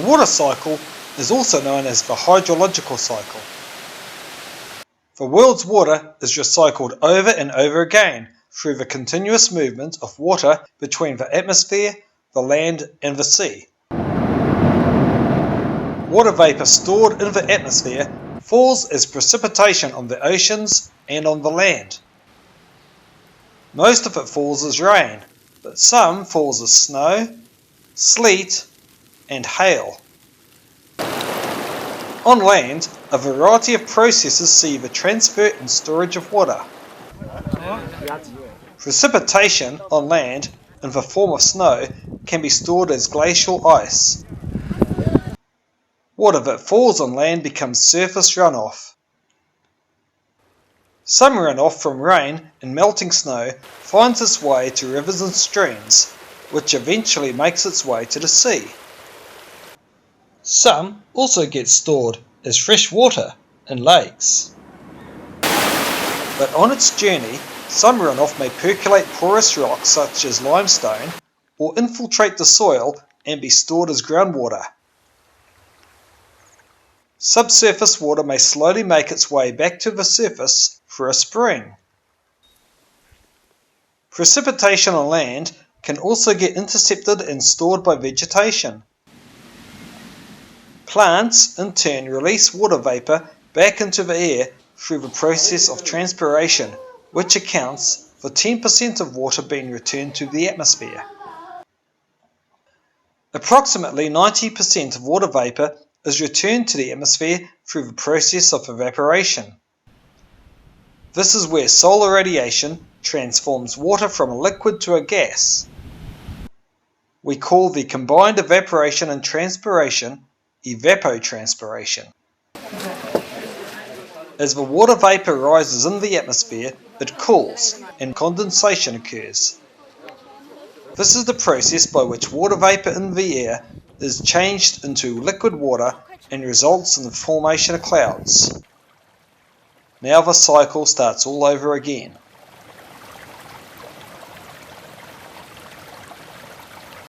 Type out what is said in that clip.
water cycle is also known as the hydrological cycle. The world's water is recycled over and over again through the continuous movement of water between the atmosphere, the land and the sea. Water vapour stored in the atmosphere falls as precipitation on the oceans and on the land. Most of it falls as rain, but some falls as snow, sleet and hail. On land, a variety of processes see the transfer and storage of water. Precipitation on land in the form of snow can be stored as glacial ice. Water that falls on land becomes surface runoff. Some runoff from rain and melting snow finds its way to rivers and streams, which eventually makes its way to the sea. Some also get stored as fresh water in lakes. But on its journey, some runoff may percolate porous rocks such as limestone or infiltrate the soil and be stored as groundwater. Subsurface water may slowly make its way back to the surface through a spring. Precipitation on land can also get intercepted and stored by vegetation. Plants, in turn, release water vapour back into the air through the process of transpiration, which accounts for 10% of water being returned to the atmosphere. Approximately 90% of water vapour is returned to the atmosphere through the process of evaporation. This is where solar radiation transforms water from a liquid to a gas. We call the combined evaporation and transpiration evapotranspiration. As the water vapour rises in the atmosphere, it cools and condensation occurs. This is the process by which water vapour in the air is changed into liquid water and results in the formation of clouds. Now the cycle starts all over again.